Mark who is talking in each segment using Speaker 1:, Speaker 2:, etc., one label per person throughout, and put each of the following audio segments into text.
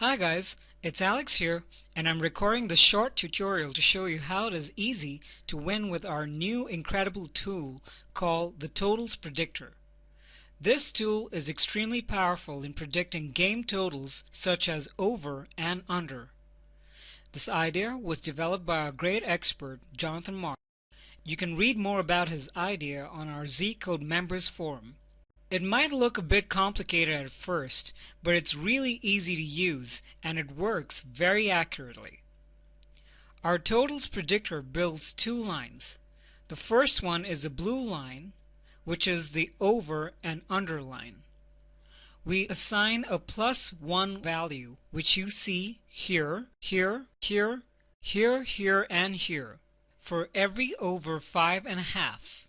Speaker 1: Hi guys, it's Alex here, and I'm recording this short tutorial to show you how it is easy to win with our new incredible tool called the Totals Predictor. This tool is extremely powerful in predicting game totals such as over and under. This idea was developed by our great expert Jonathan Mark. You can read more about his idea on our zcode members forum. It might look a bit complicated at first, but it's really easy to use and it works very accurately. Our totals predictor builds two lines. The first one is a blue line, which is the over and under line. We assign a +1 value, which you see here, here, here, here, here, and here, for every over 5.5.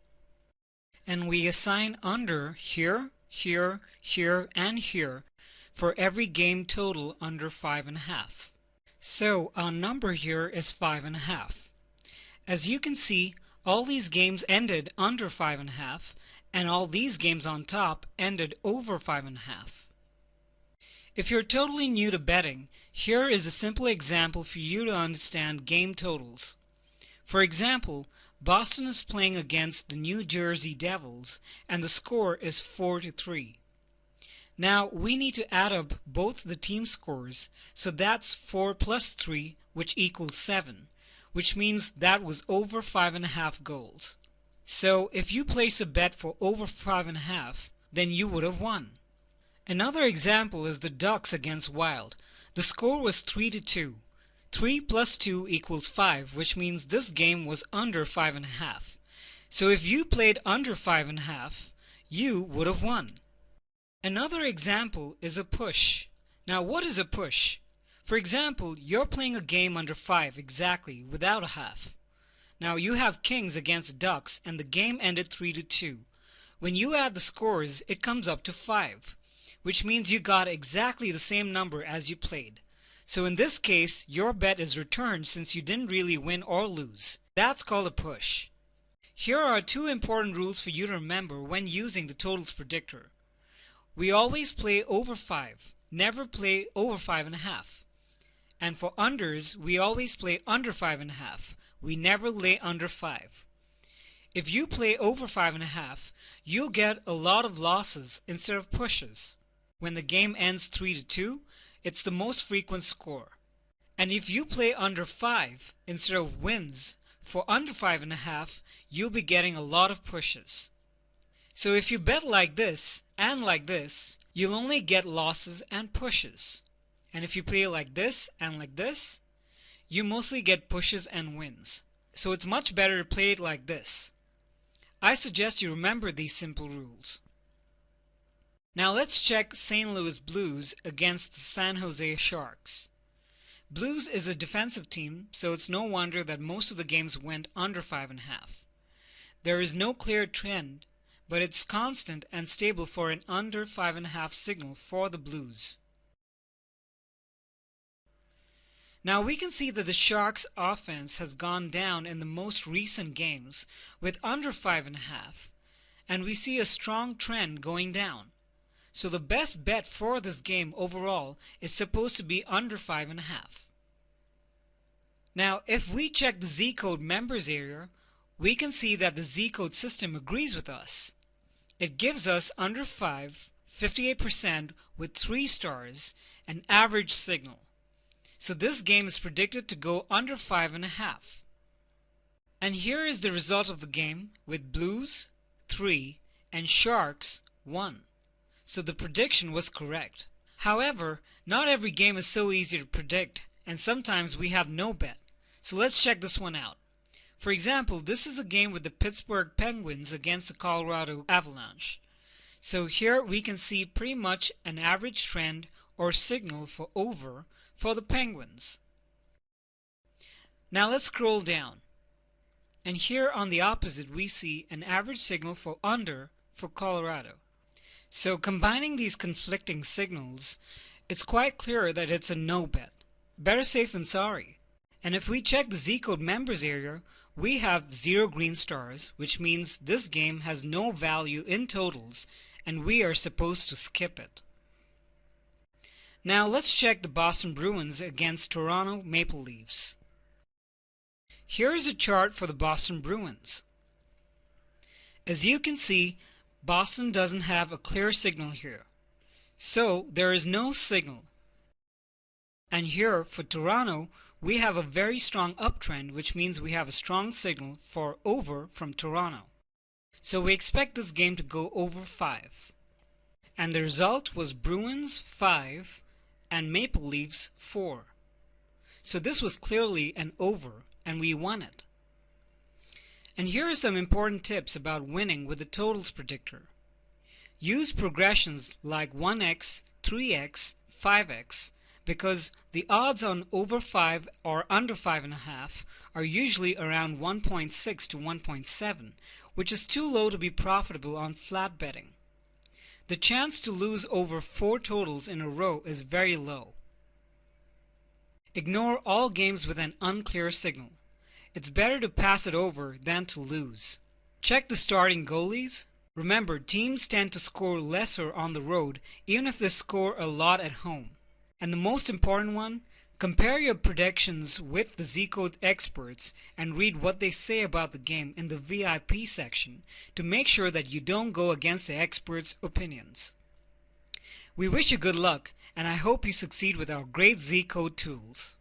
Speaker 1: And we assign under here, here, here, and here for every game total under 5.5. So our number here is 5.5. As you can see, all these games ended under 5.5, and all these games on top ended over 5.5. If you're totally new to betting, here is a simple example for you to understand game totals. For example, Boston is playing against the New Jersey Devils and the score is 4-3. Now we need to add up both the team scores, so that's 4 plus 3, which equals 7, which means that was over 5.5 goals. So if you place a bet for over 5.5, then you would have won. Another example is the Ducks against Wild. The score was 3-2. 3 plus 2 equals 5, which means this game was under 5.5. So if you played under 5.5, you would have won. Another example is a push. Now what is a push? For example, you're playing a game under 5 exactly, without a half. Now you have Kings against Ducks and the game ended 3-2. When you add the scores, it comes up to 5, which means you got exactly the same number as you played. So in this case, your bet is returned since you didn't really win or lose. That's called a push. Here are two important rules for you to remember when using the totals predictor. We always play over 5, never play over 5.5. And for unders, we always play under 5.5. We never lay under 5. If you play over 5.5, you'll get a lot of losses instead of pushes. When the game ends 3-2, it's the most frequent score. And if you play under 5 instead of wins for under 5.5, you'll be getting a lot of pushes. So if you bet like this and like this, you'll only get losses and pushes. And if you play like this and like this, you mostly get pushes and wins. So it's much better to play it like this. I suggest you remember these simple rules. Now let's check St. Louis Blues against the San Jose Sharks. Blues is a defensive team, so it's no wonder that most of the games went under 5.5. There is no clear trend, but it's constant and stable for an under 5.5 signal for the Blues. Now we can see that the Sharks' offense has gone down in the most recent games with under 5.5, and we see a strong trend going down. So the best bet for this game overall is supposed to be under 5.5. Now if we check the zcode members area, we can see that the zcode system agrees with us. It gives us under 5, 58% with 3 stars, an average signal. So this game is predicted to go under 5.5. And here is the result of the game with Blues 3 and Sharks 1. So the prediction was correct. However, not every game is so easy to predict, and sometimes we have no bet. So let's check this one out. For example, this is a game with the Pittsburgh Penguins against the Colorado Avalanche. So here we can see pretty much an average trend or signal for over for the Penguins. Now let's scroll down. And here on the opposite we see an average signal for under for Colorado. So combining these conflicting signals, it's quite clear that it's a no bet. Better safe than sorry. And if we check the zcode members area, we have 0 green stars, which means this game has no value in totals and we are supposed to skip it. Now let's check the Boston Bruins against Toronto Maple Leafs. Here is a chart for the Boston Bruins. As you can see, Boston doesn't have a clear signal here. So there is no signal. And here for Toronto, we have a very strong uptrend, which means we have a strong signal for over from Toronto. So we expect this game to go over 5. And the result was Bruins 5 and Maple Leafs 4. So this was clearly an over, and we won it. And here are some important tips about winning with the totals predictor. Use progressions like 1x, 3x, 5x, because the odds on over 5 or under 5.5 are usually around 1.6 to 1.7, which is too low to be profitable on flat betting. The chance to lose over 4 totals in a row is very low. Ignore all games with an unclear signal. It's better to pass it over than to lose. Check the starting goalies. Remember, teams tend to score lesser on the road even if they score a lot at home. And the most important one, compare your predictions with the zcode experts and read what they say about the game in the VIP section to make sure that you don't go against the experts' opinions. We wish you good luck, and I hope you succeed with our great zcode tools.